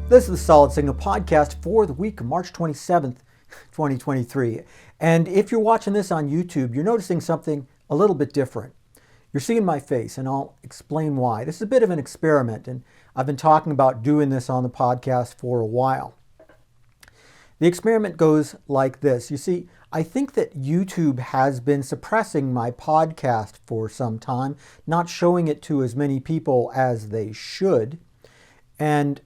This is the Solid Signal podcast for the week of March 27th, 2023. And if you're watching this on YouTube, you're noticing something a little bit different. You're seeing my face, and I'll explain why. This is a bit of an experiment, and I've been talking about doing this on the podcast for a while. The experiment goes like this. You see, I think that YouTube has been suppressing my podcast for some time, not showing it to as many people as they should. And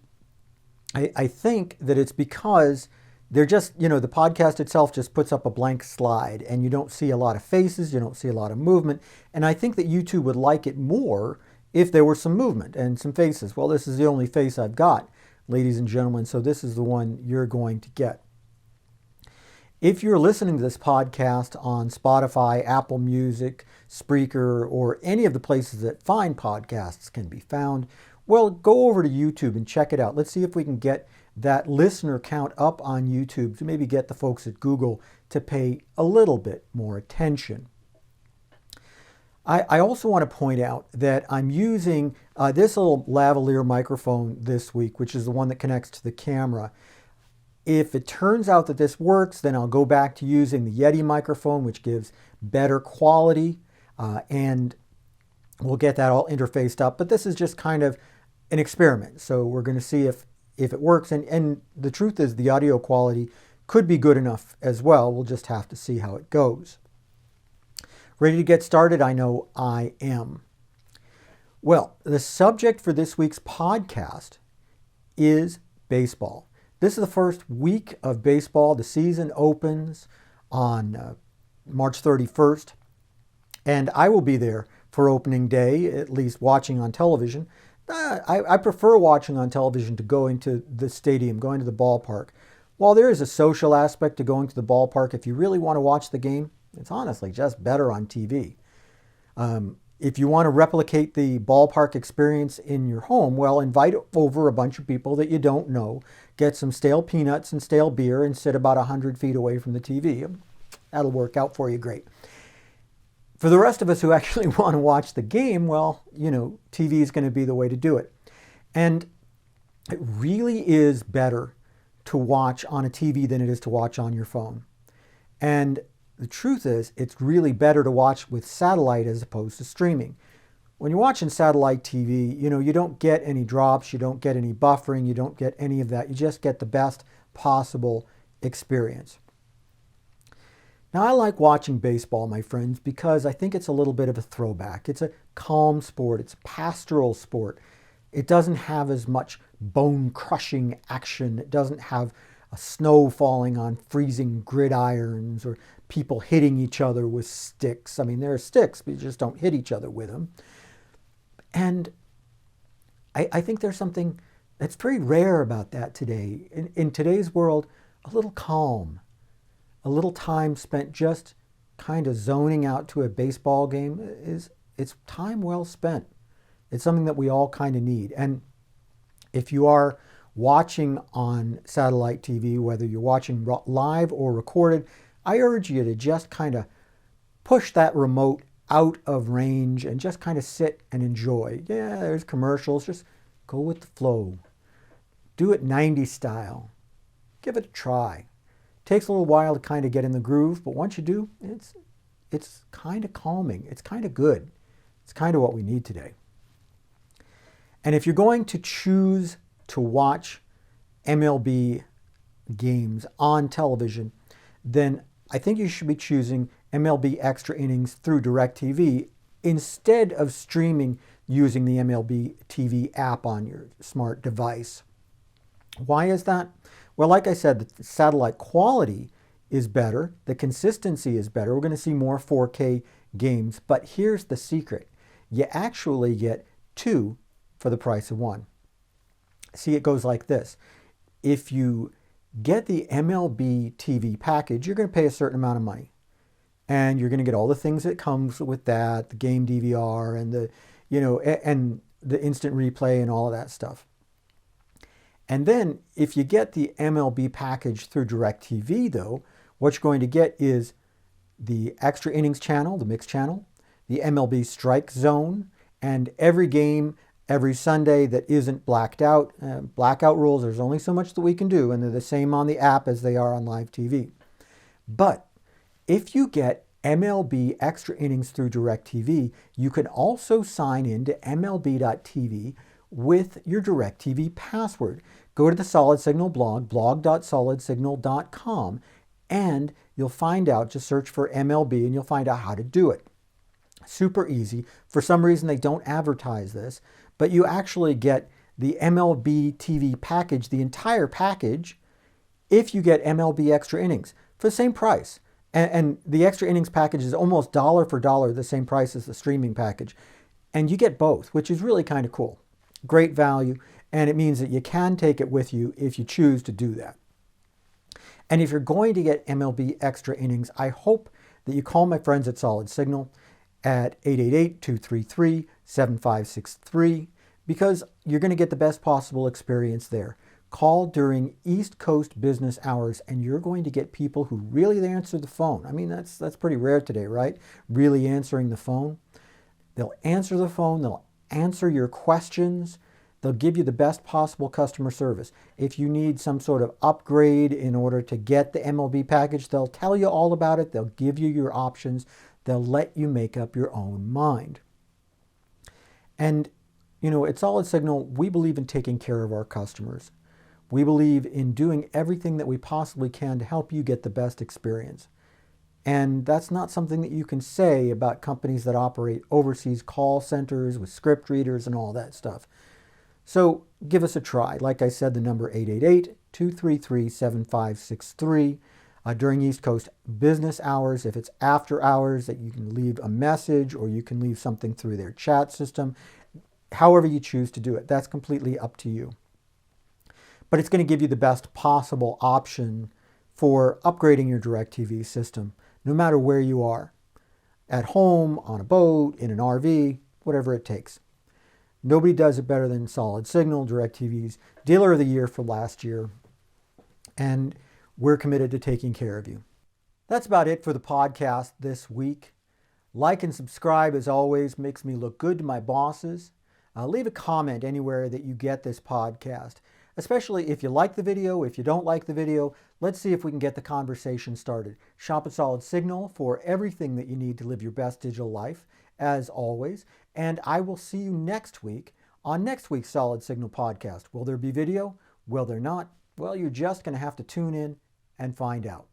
I think that it's because they're just, the podcast itself just puts up a blank slide and you don't see a lot of faces, you don't see a lot of movement. And I think that YouTube would like it more if there were some movement and some faces. Well, this is the only face I've got, ladies and gentlemen, so this is the one you're going to get. If you're listening to this podcast on Spotify, Apple Music, Spreaker, or any of the places that fine podcasts can be found, well, go over to YouTube and check it out. Let's see if we can get that listener count up on YouTube to maybe get the folks at Google to pay a little bit more attention. I also want to point out that I'm using this little lavalier microphone this week, which is the one that connects to the camera. If it turns out that this works, then I'll go back to using the Yeti microphone, which gives better quality, and we'll get that all interfaced up. But this is just kind of an experiment. So we're going to see if it works. And the truth is the audio quality could be good enough as well. We'll just have to see how it goes. Ready to get started? I know I am. Well, the subject for this week's podcast is baseball. This is the first week of baseball. The season opens on March 31st. And I will be there for opening day, at least watching on television. I prefer watching on television to going to the stadium, going to the ballpark. While there is a social aspect to going to the ballpark, if you really want to watch the game, it's honestly just better on TV. If you want to replicate the ballpark experience in your home, well, invite over a bunch of people that you don't know, get some stale peanuts and stale beer, and sit about 100 feet away from the TV. That'll work out for you great. For the rest of us who actually want to watch the game, well, TV is going to be the way to do it. And it really is better to watch on a TV than it is to watch on your phone. And the truth is, it's really better to watch with satellite as opposed to streaming. When you're watching satellite TV, you don't get any drops, you don't get any buffering, you don't get any of that. You just get the best possible experience. Now, I like watching baseball, my friends, because I think it's a little bit of a throwback. It's a calm sport. It's a pastoral sport. It doesn't have as much bone-crushing action. It doesn't have snow falling on freezing gridirons or people hitting each other with sticks. I mean, there are sticks, but you just don't hit each other with them. And I think there's something that's pretty rare about that today. In today's world, a little calm. A little time spent just kind of zoning out to a baseball game it's time well spent. It's something that we all kind of need. And if you are watching on satellite TV, whether you're watching live or recorded, I urge you to just kind of push that remote out of range and just kind of sit and enjoy. Yeah, there's commercials. Just go with the flow. Do it 90s style. Give it a try. Takes a little while to kind of get in the groove, but once you do, it's kind of calming. It's kind of good. It's kind of what we need today. And if you're going to choose to watch MLB games on television, then I think you should be choosing MLB Extra Innings through DirecTV instead of streaming using the MLB TV app on your smart device. Why is that? Well, like I said, the satellite quality is better. The consistency is better. We're going to see more 4K games. But here's the secret. You actually get two for the price of one. See, it goes like this. If you get the MLB TV package, you're going to pay a certain amount of money. And you're going to get all the things that comes with that, the game DVR and and the instant replay and all of that stuff. And then if you get the MLB package through DirecTV, though, what you're going to get is the Extra Innings channel, the mixed channel, the MLB Strike Zone, and every game every Sunday that isn't blacked out. Blackout rules, there's only so much that we can do, and they're the same on the app as they are on live TV. But if you get MLB Extra Innings through DirecTV, you can also sign in to MLB.tv with your DirecTV password. Go to the Solid Signal blog, blog.solidsignal.com, and you'll find out, just search for MLB and you'll find out how to do it. Super easy. For some reason, they don't advertise this, but you actually get the MLB TV package, the entire package, if you get MLB Extra Innings for the same price. And the Extra Innings package is almost dollar for dollar the same price as the streaming package. And you get both, which is really kind of cool. Great value, and it means that you can take it with you if you choose to do that. And if you're going to get MLB Extra Innings, I hope that you call my friends at Solid Signal at 888-233-7563, because you're going to get the best possible experience there. Call during East Coast business hours, and you're going to get people who really answer the phone. I mean, that's pretty rare today, right? Really answering the phone. They'll answer the phone. They'll answer your questions. They'll give you the best possible customer service. If you need some sort of upgrade in order to get the MLB package, they'll tell you all about it. They'll give you your options. They'll let you make up your own mind. And, you know, at Solid Signal, we believe in taking care of our customers. We believe in doing everything that we possibly can to help you get the best experience. And that's not something that you can say about companies that operate overseas call centers with script readers and all that stuff. So give us a try. Like I said, the number 888-233-7563 during East Coast business hours. If it's after hours, that you can leave a message or you can leave something through their chat system. However you choose to do it, that's completely up to you. But it's going to give you the best possible option for upgrading your DirecTV system, no matter where you are. At home, on a boat, in an RV, whatever it takes. Nobody does it better than Solid Signal, DirecTV's Dealer of the Year for last year. And we're committed to taking care of you. That's about it for the podcast this week. Like and subscribe, as always, makes me look good to my bosses. Leave a comment anywhere that you get this podcast, especially if you like the video. If you don't like the video, let's see if we can get the conversation started. Shop at Solid Signal for everything that you need to live your best digital life, as always. And I will see you next week on next week's Solid Signal podcast. Will there be video? Will there not? Well, you're just going to have to tune in and find out.